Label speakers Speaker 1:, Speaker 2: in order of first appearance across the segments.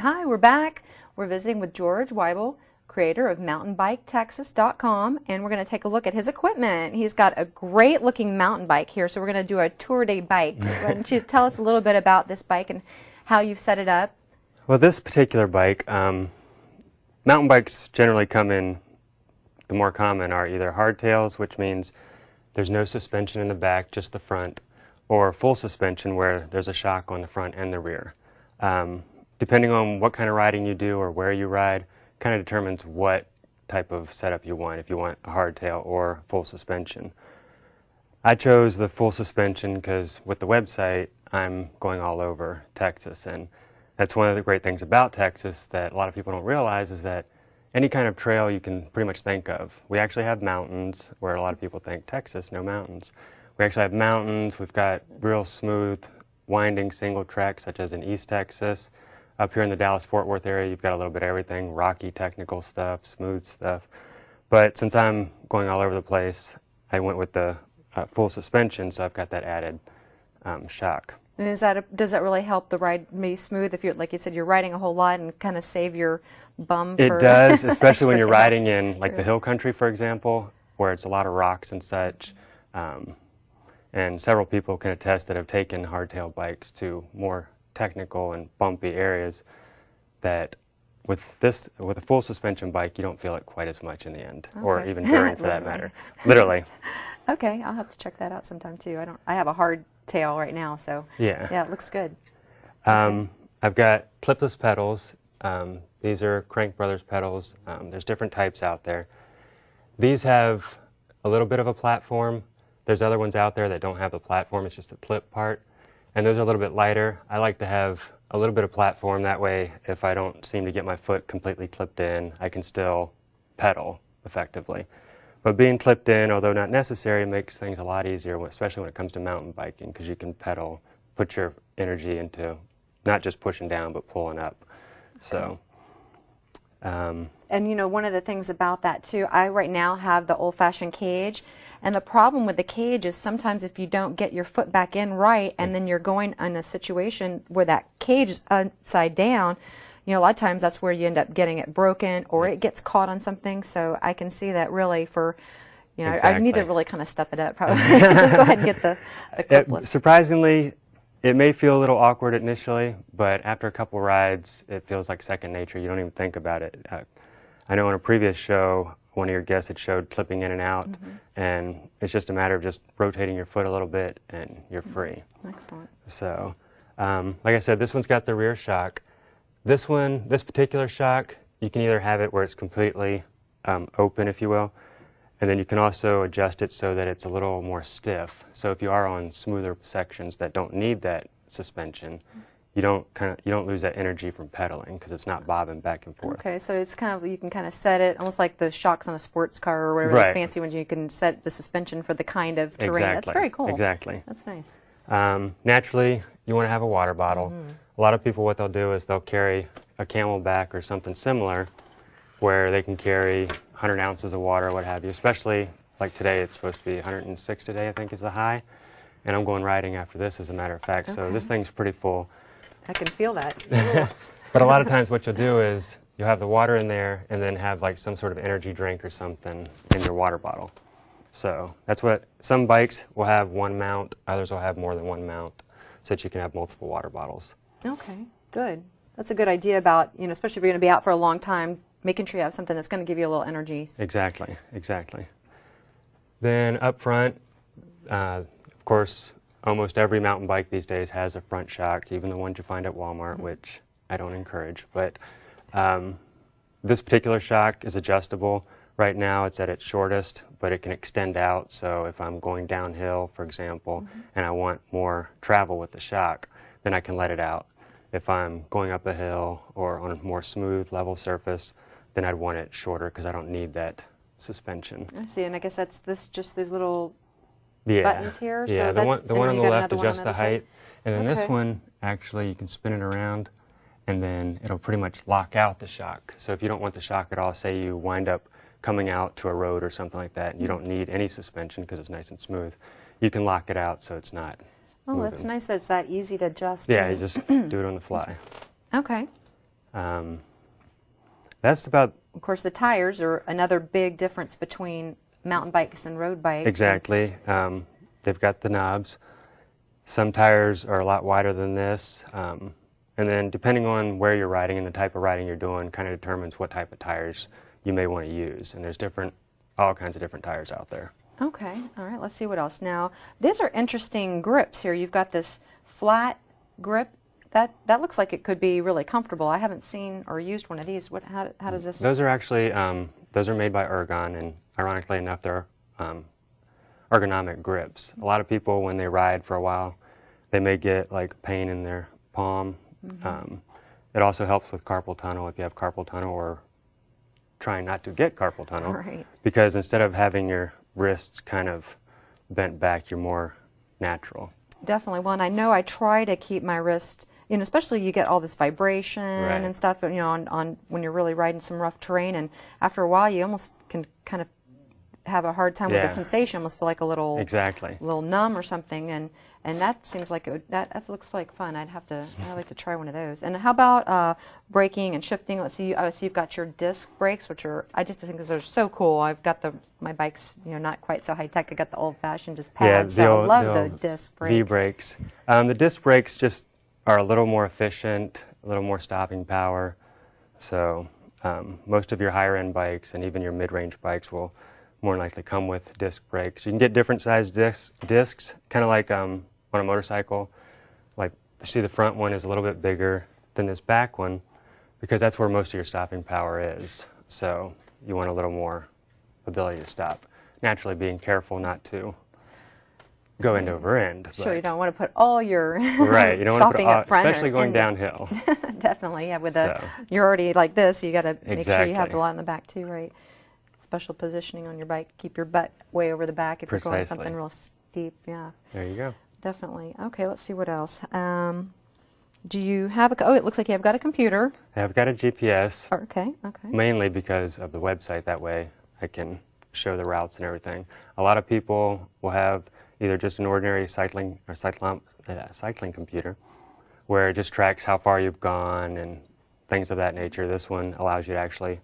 Speaker 1: Hi, we're back. We're visiting with George Wible, creator of mountainbiketexas.com, and we're going to take a look at his equipment. He's got a great looking mountain bike here, so we're going to do a tour day bike. Why don't you tell us a little bit about this bike and how you've set it up?
Speaker 2: Well, this particular bike, mountain bikes generally come in, the more common are either hardtails, which means there's no suspension in the back, just the front, or full suspension where there's a shock on the front and the rear. Depending on what kind of riding you do or where you ride, kind of determines what type of setup you want, if you want a hardtail or full suspension. I chose the full suspension because with the website, I'm going all over Texas, and that's one of the great things about Texas that a lot of people don't realize is that any kind of trail you can pretty much think of. We actually have mountains, where a lot of people think Texas, no mountains. We actually have mountains. We've got real smooth, winding single tracks, such as in East Texas. Up here in the Dallas-Fort Worth area, you've got a little bit of everything, rocky technical stuff, smooth stuff. But since I'm going all over the place, I went with the full suspension, so I've got that added shock.
Speaker 1: And does that really help the ride be smooth if you're, like you said, you're riding a whole lot and kind of save your bum for
Speaker 2: It does, especially when you're
Speaker 1: tails?
Speaker 2: riding in like the hill country, for example, where it's a lot of rocks and such. And several people can attest that have taken hardtail bikes to more technical and bumpy areas that with a full suspension bike, you don't feel it quite as much in the end, or even during for that matter. Literally.
Speaker 1: Okay, I'll have to check that out sometime too. I have a hard tail right now, so yeah, it looks good.
Speaker 2: I've got clipless pedals. These are Crank Brothers pedals. There's different types out there. These have a little bit of a platform. There's other ones out there that don't have the platform, it's just a clip part. And those are a little bit lighter. I like to have a little bit of platform, that way if I don't seem to get my foot completely clipped in, I can still pedal effectively. But being clipped in, although not necessary, makes things a lot easier, especially when it comes to mountain biking, because you can pedal, put your energy into not just pushing down, but pulling up. So.
Speaker 1: And you know, one of the things about that too, I right now have the old-fashioned cage, and the problem with the cage is sometimes if you don't get your foot back in right, and then you're going in a situation where that cage is upside down, you know, a lot of times that's where you end up getting it broken or it gets caught on something. So I can see that really for, you know, I need to really kind of step it up probably. Just go ahead and get the clipless.
Speaker 2: Surprisingly, it may feel a little awkward initially, but after a couple rides, it feels like second nature. You don't even think about it. I know in a previous show, one of your guests had showed clipping in and out, and it's just a matter of just rotating your foot a little bit, and you're free.
Speaker 1: Excellent.
Speaker 2: So, like I said, this one's got the rear shock. This particular shock, you can either have it where it's completely open, if you will, and then you can also adjust it so that it's a little more stiff. So if you are on smoother sections that don't need that suspension, you don't lose that energy from pedaling because it's not bobbing back and forth.
Speaker 1: Okay, so it's kind of, you can kind of set it almost like the shocks on a sports car or whatever those fancy ones. You can set the suspension for the kind of terrain.
Speaker 2: Exactly.
Speaker 1: That's very cool.
Speaker 2: Exactly.
Speaker 1: That's nice.
Speaker 2: Naturally, you want to have a water bottle. A lot of people, what they'll do is they'll carry a Camelback or something similar where they can carry 100 ounces of water or what have you, especially like today. It's supposed to be 106 today, I think is the high, and I'm going riding after this, as a matter of fact. So this thing's pretty full.
Speaker 1: I can feel that.
Speaker 2: But a lot of times what you'll do is you'll have the water in there and then have like some sort of energy drink or something in your water bottle. So that's what some bikes will have, one mount, others will have more than one mount, so that you can have multiple water bottles.
Speaker 1: Okay, good. That's a good idea about, you know, especially if you're going to be out for a long time, making sure you have something that's going to give you a little energy.
Speaker 2: Exactly, exactly. Then up front, of course, almost every mountain bike these days has a front shock, even the ones you find at Walmart, which I don't encourage. But this particular shock is adjustable. Right now it's at its shortest, but it can extend out. So if I'm going downhill, for example, and I want more travel with the shock, then I can let it out. If I'm going up a hill or on a more smooth, level surface, then I'd want it shorter because I don't need that suspension.
Speaker 1: I see, and I guess that's just these little buttons here.
Speaker 2: Yeah,
Speaker 1: so
Speaker 2: the one on the left adjusts the height, and then this
Speaker 1: Okay.
Speaker 2: one, actually, you can spin it around, and then it'll pretty much lock out the shock. So if you don't want the shock at all, say you wind up coming out to a road or something like that, and you don't need any suspension because it's nice and smooth, you can lock it out so it's not moving.
Speaker 1: That's nice that it's that easy to adjust.
Speaker 2: Yeah, you just do it on the fly.
Speaker 1: Okay.
Speaker 2: That's about...
Speaker 1: Of course, the tires are another big difference between mountain bikes and road bikes.
Speaker 2: Exactly. They've got the knobs. Some tires are a lot wider than this. And then depending on where you're riding and the type of riding you're doing kind of determines what type of tires you may want to use. And there's all kinds of different tires out there.
Speaker 1: Okay. All right. Let's see what else. Now, these are interesting grips here. You've got this flat grip. That looks like it could be really comfortable. I haven't seen or used one of these. How does this?
Speaker 2: Those are actually those are made by Ergon, and ironically enough, they're ergonomic grips. A lot of people, when they ride for a while, they may get like pain in their palm. It also helps with carpal tunnel if you have carpal tunnel or trying not to get carpal tunnel,
Speaker 1: Right.
Speaker 2: because instead of having your wrists kind of bent back, you're more natural.
Speaker 1: Definitely. Well, and I know I try to keep my wrist, especially you get all this vibration
Speaker 2: Right.
Speaker 1: and stuff, on when you're really riding some rough terrain, and after a while you almost can kind of have a hard time with the sensation, almost feel like a little little numb or something, and that seems like that looks like fun. I'd like to try one of those. And how about braking and shifting? Let's see. I see you've got your disc brakes, which I just think those are so cool. I've got my bike's not quite so high tech. I got the old fashioned just pads.
Speaker 2: Yeah,
Speaker 1: so I love the disc brakes.
Speaker 2: V-brakes. The disc brakes just are a little more efficient, a little more stopping power. So most of your higher end bikes and even your mid-range bikes will more than likely come with disc brakes. You can get different sized discs, kind of like on a motorcycle. Like, you see the front one is a little bit bigger than this back one because that's where most of your stopping power is. So you want a little more ability to stop. Naturally, being careful not to go end over end.
Speaker 1: Sure, you don't want to put all your
Speaker 2: right, you don't want to put
Speaker 1: up front,
Speaker 2: especially going downhill.
Speaker 1: Definitely, yeah. You're already like this, you got to make sure you have
Speaker 2: Exactly.
Speaker 1: a lot in the back too, right? Special positioning on your bike. Keep your butt way over the back if you're going
Speaker 2: Precisely.
Speaker 1: something real steep. Yeah,
Speaker 2: There you go.
Speaker 1: definitely. Okay, let's see what else. Do you have oh, it looks like you've got a computer.
Speaker 2: I've got a GPS,
Speaker 1: Okay, okay.
Speaker 2: mainly because of the website. That way I can show the routes and everything. A lot of people will have either just an ordinary cycling computer where it just tracks how far you've gone and things of that nature. This one allows you to actually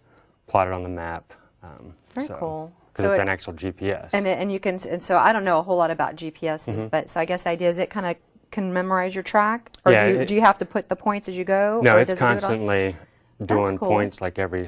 Speaker 2: plot it on the map.
Speaker 1: Very cool.
Speaker 2: Because
Speaker 1: So
Speaker 2: it's
Speaker 1: it-
Speaker 2: an actual GPS.
Speaker 1: And you can, and so I don't know a whole lot about GPSs, but so I guess the idea is it kind of can memorize your track, or
Speaker 2: Yeah,
Speaker 1: do you have to put the points as you go?
Speaker 2: No,
Speaker 1: or
Speaker 2: it's
Speaker 1: does it do it all?
Speaker 2: constantly doing
Speaker 1: cool.
Speaker 2: points like every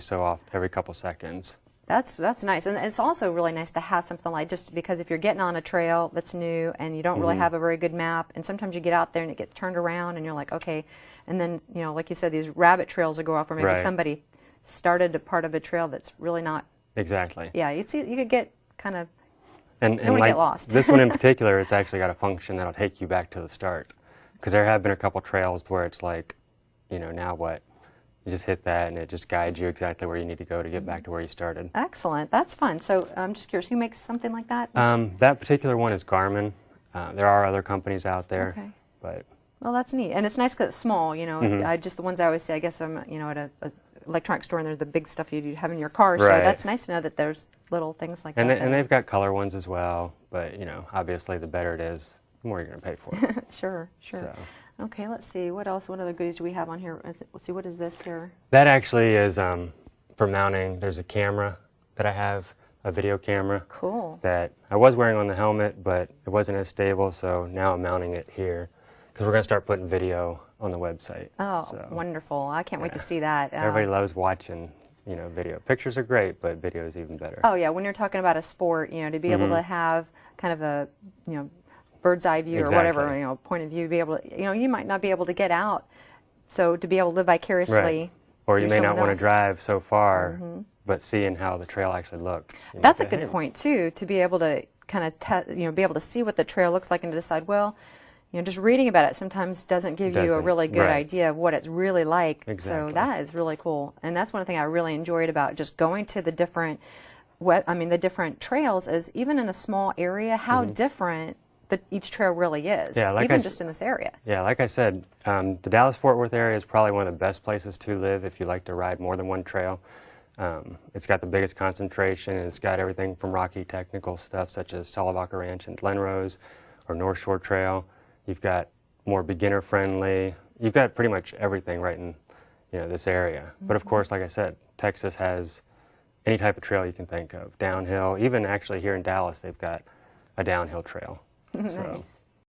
Speaker 2: couple seconds.
Speaker 1: That's nice, and it's also really nice to have something like, just because if you're getting on a trail that's new and you don't really have a very good map, and sometimes you get out there and it gets turned around and you're like, okay, and then like you said, these rabbit trails will go off, or maybe
Speaker 2: Right.
Speaker 1: somebody started a part of a trail that's really not.
Speaker 2: Exactly.
Speaker 1: Yeah, you could get kind of.
Speaker 2: And
Speaker 1: don't wanna
Speaker 2: like
Speaker 1: get lost.
Speaker 2: this one in particular, it's actually got a function that'll take you back to the start. Because there have been a couple trails where it's like, now what? You just hit that and it just guides you exactly where you need to go to get back to where you started.
Speaker 1: Excellent, that's fun. So I'm just curious, who makes something like that?
Speaker 2: That particular one is Garmin. There are other companies out there,
Speaker 1: Okay.
Speaker 2: but
Speaker 1: Well, that's neat, and it's nice because it's small. Just the ones I always say. I guess I'm, at a electronic store, and there's the big stuff you have in your car. So
Speaker 2: Right.
Speaker 1: that's nice to know that there's little things like
Speaker 2: and
Speaker 1: that.
Speaker 2: and they've got color ones as well. But obviously, the better it is, the more you're going to pay for it.
Speaker 1: Sure.
Speaker 2: So.
Speaker 1: Okay, let's see. What else? What other goodies do we have on here? Let's see. What is this here?
Speaker 2: That actually is for mounting. There's a camera that I have, a video camera.
Speaker 1: Cool.
Speaker 2: That I was wearing on the helmet, but it wasn't as stable, so now I'm mounting it here because we're going to start putting video on the website.
Speaker 1: Oh,
Speaker 2: So,
Speaker 1: wonderful! I can't wait to
Speaker 2: yeah.
Speaker 1: see that.
Speaker 2: Everybody loves watching, video. Pictures are great, but video is even better.
Speaker 1: Oh yeah, when you're talking about a sport, to be able to have kind of a, bird's eye view or whatever,
Speaker 2: Exactly.
Speaker 1: point of view, be able to, you might not be able to get out, so to be able to live vicariously.
Speaker 2: Right. Or you
Speaker 1: through
Speaker 2: may not
Speaker 1: someone
Speaker 2: want
Speaker 1: else.
Speaker 2: to drive so far, but seeing how the trail actually looks. You
Speaker 1: That's a
Speaker 2: might say,
Speaker 1: good
Speaker 2: "Hey,
Speaker 1: point too, to be able to kind of be able to see what the trail looks like and to decide, well, just reading about it sometimes doesn't give you a
Speaker 2: Doesn't,
Speaker 1: really good
Speaker 2: right.
Speaker 1: idea of what it's really like.
Speaker 2: Exactly.
Speaker 1: So that is really cool, and that's one thing I really enjoyed about just going to the different, the different trails, is even in a small area, how different each trail really is.
Speaker 2: Yeah, like
Speaker 1: even just in this area.
Speaker 2: Yeah, like I said, the Dallas-Fort Worth area is probably one of the best places to live if you like to ride more than one trail. It's got the biggest concentration, and it's got everything from rocky technical stuff such as Salavaca Ranch and Glen Rose or North Shore Trail. You've got more beginner-friendly. You've got pretty much everything right in you know, this area. But of course, like I said, Texas has any type of trail you can think of, downhill. Even actually here in Dallas, they've got a downhill trail.
Speaker 1: Nice.
Speaker 2: So